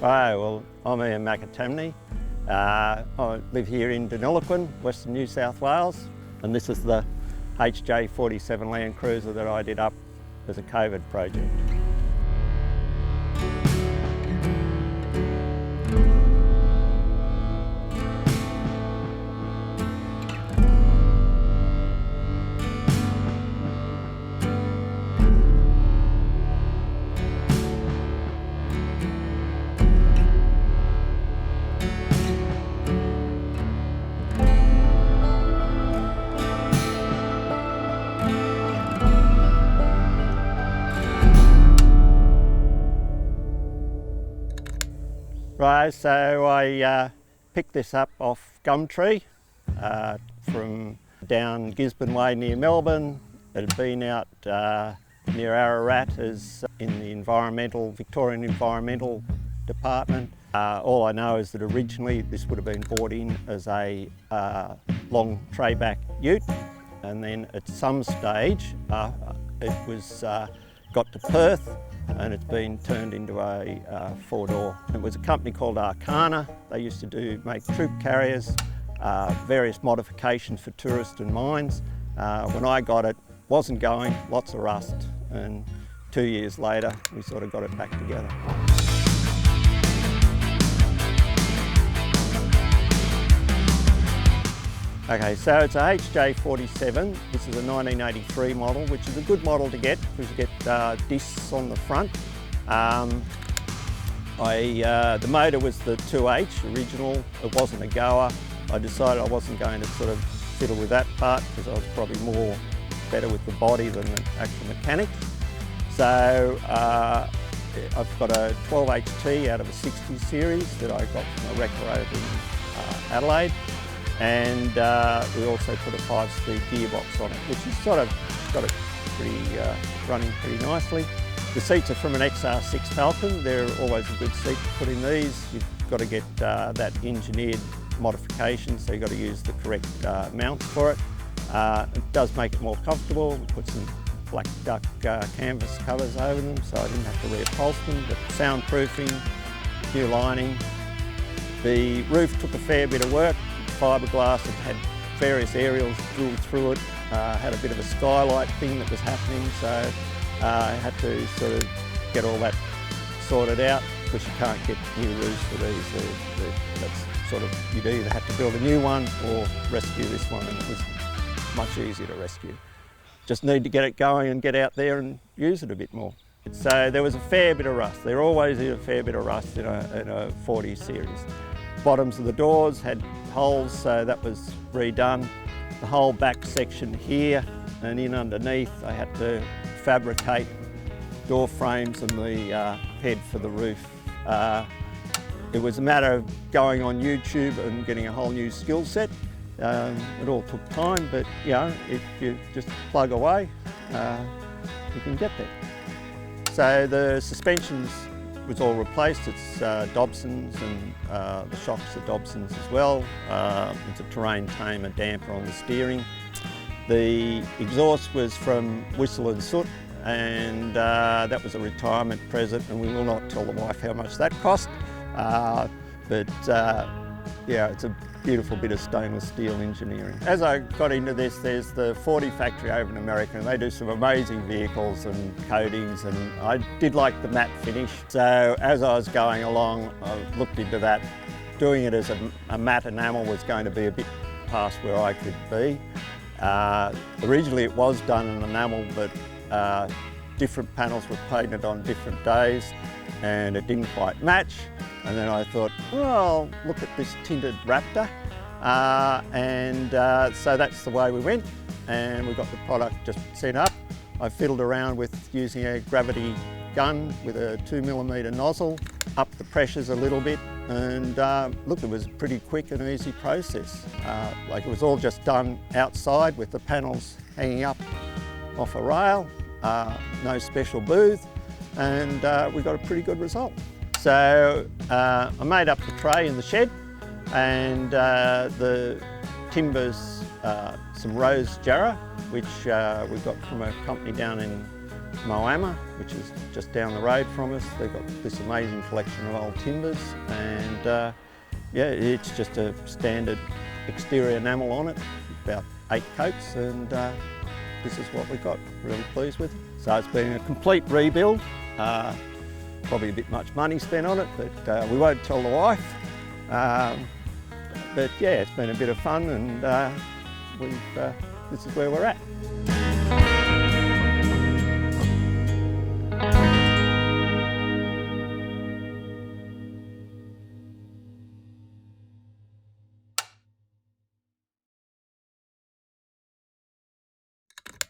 Hi, well, I'm Ian McAtamney. I live here in Deniliquin, Western New South Wales, and this is the HJ47 Land Cruiser that I did up as a COVID project. Right, so I picked this up off Gumtree from down Gisborne Way near Melbourne. It had been out near Ararat as in the Victorian Environmental Department. All I know is that originally this would have been brought in as a long tray-back ute, and then at some stage it was got to Perth and it's been turned into a four-door. It was a company called Arcana. They used to make troop carriers, various modifications for tourists and mines. When I got it, wasn't going, lots of rust, and 2 years later we sort of got it back together. Okay, so it's a HJ47. This is a 1983 model, which is a good model to get because you get discs on the front. The motor was the 2H original. It wasn't a goer. I decided I wasn't going to sort of fiddle with that part because I was probably better with the body than the actual mechanics. So I've got a 12HT out of a 60 series that I got from a wrecker over in Adelaide. And we also put a 5-speed gearbox on it, which has sort of got it running pretty nicely. The seats are from an XR6 Falcon. They're always a good seat to put in these. You've got to get that engineered modification, so you've got to use the correct mounts for it. It does make it more comfortable. We put some black duck canvas covers over them, so I didn't have to reupholster them. But soundproofing, new lining. The roof took a fair bit of work. Fiberglass, it had various aerials drilled through it, had a bit of a skylight thing that was happening, so I had to sort of get all that sorted out because you can't get new roofs for these. That's sort of, you'd either have to build a new one or rescue this one, and it was much easier to rescue. Just need to get it going and get out there and use it a bit more. So there was a fair bit of rust. There always is a fair bit of rust in a 40 series. Bottoms of the doors had holes, so that was redone. The whole back section here and in underneath, I had to fabricate door frames and the head for the roof. It was a matter of going on YouTube and getting a whole new skill set. It all took time, but you know, if you just plug away, you can get there. So the suspensions was all replaced. It's Dobson's, and the shocks are Dobson's as well. It's a terrain tamer damper on the steering. The exhaust was from Whistle and Soot, and that was a retirement present, and we will not tell the wife how much that cost. Yeah, it's a beautiful bit of stainless steel engineering. As I got into this, there's the 40 factory over in America, and they do some amazing vehicles and coatings, and I did like the matte finish. So as I was going along, I looked into that. Doing it as a matte enamel was going to be a bit past where I could be. Originally it was done in enamel, but different panels were painted on different days, and it didn't quite match. And then I thought, well, look at this tinted Raptor. So that's the way we went, and we got the product just set up. I fiddled around with using a gravity gun with a 2mm nozzle, up the pressures a little bit, and look, it was a pretty quick and easy process. Like it was all just done outside with the panels hanging up off a rail, no special booth, and we got a pretty good result. So I made up the tray in the shed, and the timbers, some rose jarrah, which we got from a company down in Moama, which is just down the road from us. They've got this amazing collection of old timbers, and yeah, it's just a standard exterior enamel on it, about 8 coats, and this is what we've got. Really pleased with it. So it's been a complete rebuild. Probably a bit much money spent on it, but we won't tell the wife. But yeah, it's been a bit of fun, and this is where we're at.